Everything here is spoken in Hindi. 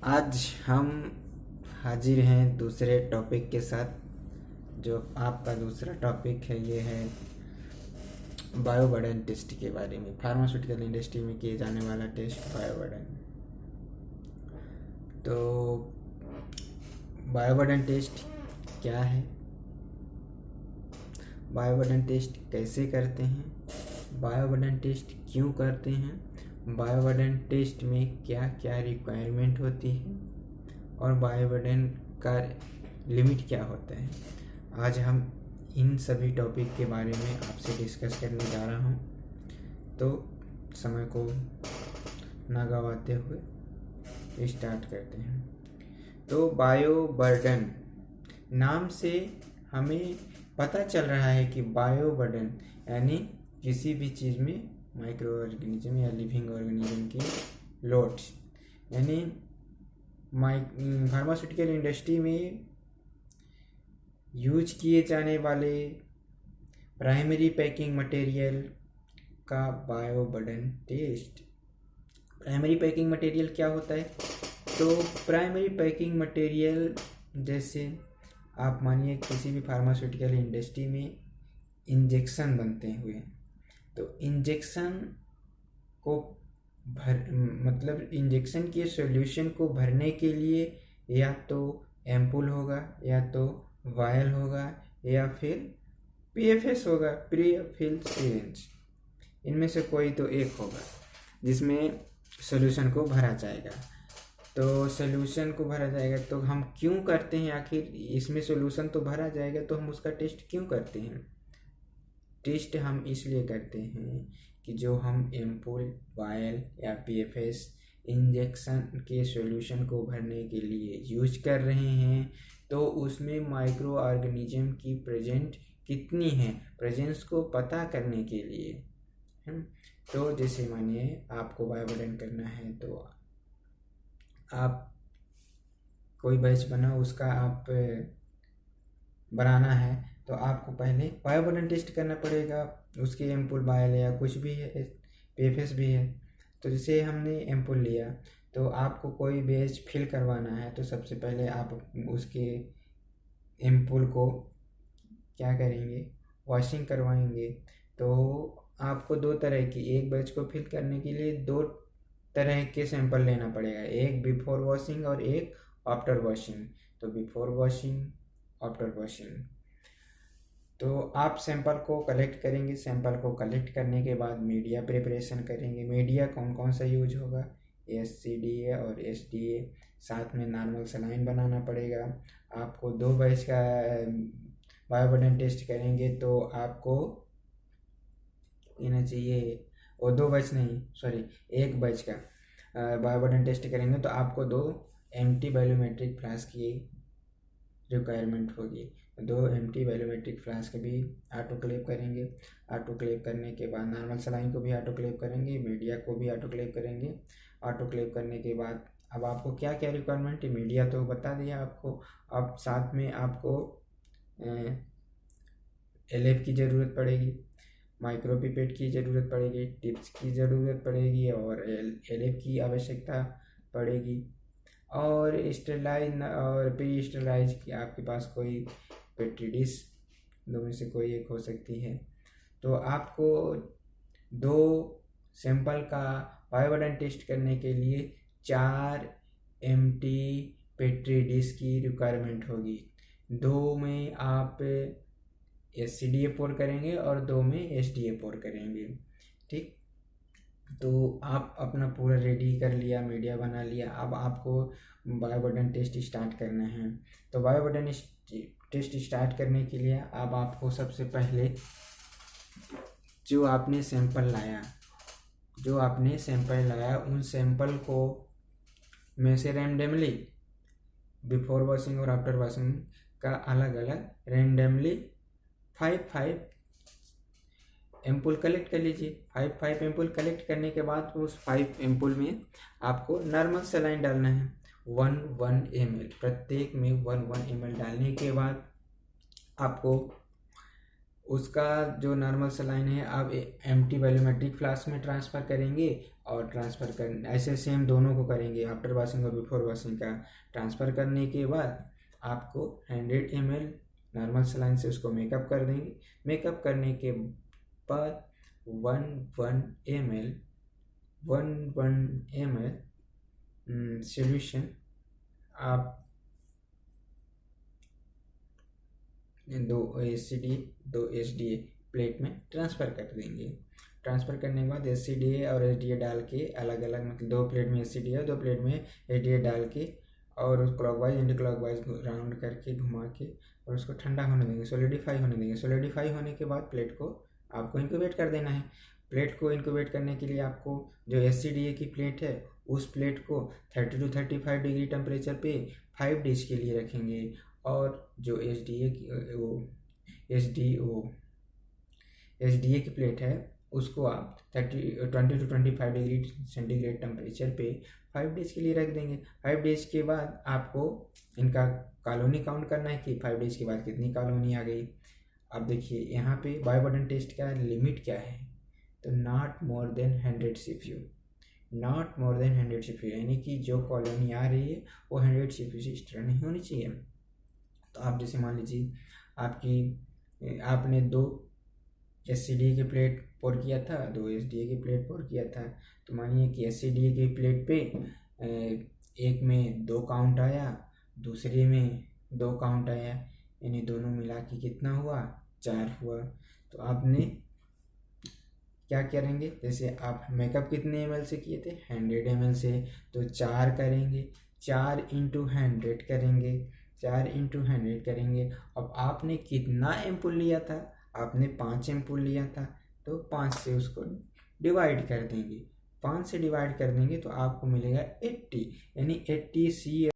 आज हम हाजिर हैं दूसरे टॉपिक के साथ। जो आपका दूसरा टॉपिक है ये है बायोबर्डन टेस्ट के बारे में। फार्मास्यूटिकल इंडस्ट्री में किए जाने वाला टेस्ट बायोबर्डन। तो बायोबर्डन टेस्ट क्या है, बायोबर्डन टेस्ट कैसे करते हैं, बायोबर्डन टेस्ट क्यों करते हैं, बायोबर्डन टेस्ट में क्या क्या रिक्वायरमेंट होती है और बायोबर्डन का लिमिट क्या होता है, आज हम इन सभी टॉपिक के बारे में आपसे डिस्कस करने जा रहा हूँ। तो समय को ना गवाते हुए स्टार्ट करते हैं। तो बायोबर्डन नाम से हमें पता चल रहा है कि बायोबर्डन यानी किसी भी चीज़ में माइक्रो ऑर्गेनिज्म या लिविंग ऑर्गेनिज्म की लोड, यानी फार्मास्यूटिकल इंडस्ट्री में यूज किए जाने वाले प्राइमरी पैकिंग मटेरियल का बायोबर्डन टेस्ट। प्राइमरी पैकिंग मटेरियल क्या होता है? तो प्राइमरी पैकिंग मटेरियल जैसे आप मानिए किसी भी फार्मास्यूटिकल इंडस्ट्री में इंजेक्शन बनते हुए, तो इंजेक्शन को मतलब इंजेक्शन के सॉल्यूशन को भरने के लिए या तो एम्पुल होगा या तो वायल होगा या फिर पीएफएस होगा, प्री फिल सिरिंज। इनमें से कोई तो एक होगा जिसमें सॉल्यूशन को भरा जाएगा। तो सॉल्यूशन को भरा जाएगा तो हम क्यों करते हैं? आखिर इसमें सॉल्यूशन तो भरा जाएगा तो हम उसका टेस्ट क्यों करते हैं? टेस्ट हम इसलिए करते हैं कि जो हम एम्पुल, वायल या पीएफएस इंजेक्शन के सॉल्यूशन को भरने के लिए यूज कर रहे हैं तो उसमें माइक्रो ऑर्गेनिज्म की प्रेजेंट कितनी है, प्रेजेंस को पता करने के लिए। तो जैसे मानिए आपको बायोबर्डन करना है तो आप कोई बैच बना, उसका आप बनाना है तो आपको पहले बायोबर्डन टेस्ट करना पड़ेगा। उसके एम्पुल, वायल या कुछ भी है, पीएफएस भी है। तो जैसे हमने एम्पुल लिया तो आपको कोई बैच फिल करवाना है तो सबसे पहले आप उसके एम्पुल को क्या करेंगे, वॉशिंग करवाएंगे। तो आपको दो तरह की, एक बैच को फिल करने के लिए दो तरह के सैंपल लेना पड़ेगा, एक बिफोर वॉशिंग और एक आफ्टर वॉशिंग। तो बिफोर वॉशिंग, आफ्टर वॉशिंग। तो आप सैंपल को कलेक्ट करेंगे, सैंपल को कलेक्ट करने के बाद मीडिया प्रिपरेशन करेंगे। मीडिया कौन कौन सा यूज होगा? SCDA और SDA, साथ में नॉर्मल सलाइन बनाना पड़ेगा। आपको दो बैच का बायोबर्डन टेस्ट करेंगे तो आपको लेना चाहिए, और दो बैच नहीं, सॉरी, एक बैच का बायोबर्डन टेस्ट करेंगे तो आपको दो एम्प्टी वॉल्यूमेट्रिक फ्लास्क की रिक्वायरमेंट होगी। दो एम्प्टी वॉल्यूमेट्रिक फ्लास्क भी ऑटोक्लेव करेंगे। ऑटोक्लेव करने के बाद नॉर्मल सलाइन को भी ऑटोक्लेव करेंगे, मीडिया को भी ऑटोक्लेव करेंगे। ऑटोक्लेव करने के बाद अब आपको क्या क्या रिक्वायरमेंट है, मीडिया तो बता दिया आपको। अब साथ में आपको LF की ज़रूरत पड़ेगी, माइक्रोपिपेट की ज़रूरत पड़ेगी, टिप्स की ज़रूरत पड़ेगी और LF की आवश्यकता पड़ेगी। और स्टेरलाइज और प्री स्टेरलाइज की आपके पास कोई पेट्री डिश, दो में से कोई एक हो सकती है। तो आपको दो सैंपल का बायोबर्डन टेस्ट करने के लिए 4 एम्प्टी पेट्री डिश की रिक्वायरमेंट होगी। दो में आप SCDA पोर करेंगे और दो में SDA पोर करेंगे। ठीक, तो आप अपना पूरा रेडी कर लिया, मीडिया बना लिया। अब आपको बायोबर्डन टेस्ट स्टार्ट करना है। तो बायोबर्डन टेस्ट स्टार्ट करने के लिए अब आपको सबसे पहले जो आपने सैंपल लाया उन सैंपल को में से रैंडमली बिफोर वॉशिंग और आफ्टर वॉशिंग का अलग अलग रैंडमली 5 एम्पुल कलेक्ट कर लीजिए। 5 एम्पुल कलेक्ट करने के बाद उस 5 एम्पुल में आपको नॉर्मल सलाइन डालना है 1 ml, प्रत्येक में 1 ml डालने के बाद आपको उसका जो नॉर्मल सलाइन है आप एम्प्टी वॉल्यूमेट्रिक फ्लास्क में ट्रांसफ़र करेंगे और ट्रांसफ़र कर ऐसे सेम दोनों को करेंगे। आफ्टर वॉशिंग और बिफोर वॉशिंग का ट्रांसफ़र करने के बाद आपको 100 ml नॉर्मल सलाइन से उसको मेकअप कर देंगे। मेकअप करने के बाद 1 ml सॉल्यूशन आप 2 SCDA 2 SDA प्लेट में ट्रांसफ़र कर देंगे। ट्रांसफ़र करने के बाद SCDA और SDA डाल के अलग अलग, मतलब 2 प्लेट में SCDA और 2 प्लेट में SDA डाल के और क्लॉकवाइज एंटी क्लॉकवाइज राउंड करके घुमा के और उसको ठंडा होने देंगे, सॉलिडिफाई होने देंगे। सॉलिडिफाई होने के बाद प्लेट को आपको इंक्यूबेट कर देना है। प्लेट को इंक्यूबेट करने के लिए आपको जो SCDA की प्लेट है उस प्लेट को 30 to 35 डिग्री टेम्परेचर पे 5 डेज के लिए रखेंगे और जो SDA की प्लेट है उसको आप 20 to 25 डिग्री सेंटीग्रेड टेम्परेचर पे 5 डेज के लिए रख देंगे। 5 डेज के बाद आपको इनका कॉलोनी काउंट करना है कि 5 डेज के बाद कितनी कॉलोनी आ गई। अब देखिए यहाँ पे बायोबर्डन टेस्ट का लिमिट क्या है, तो not more than 100 CFU, not more than 100 CFU, यानी कि जो कॉलोनी आ रही है वो 100 CFU से एक्स्ट्रा नहीं होनी चाहिए। तो आप जैसे मान लीजिए आपने 2 SCDA की प्लेट पोर किया था, 2 SDA की प्लेट पोर किया था, तो मानिए कि SCDA की प्लेट पे एक में 2 काउंट आया, दूसरे में 2 काउंट आया, यानी दोनों मिला के कितना हुआ, 4 हुआ। तो आपने क्या करेंगे, जैसे आप मेकअप कितने ml से किए थे, 100 ml से, तो 4 करेंगे, 4 × 100 करेंगे, 4 × 100 करेंगे। अब आपने कितना एम्पुल लिया था, आपने 5 एम्पुल लिया था, तो 5 से उसको डिवाइड कर देंगे, 5 से डिवाइड कर देंगे तो आपको मिलेगा 80, यानी 80 CFU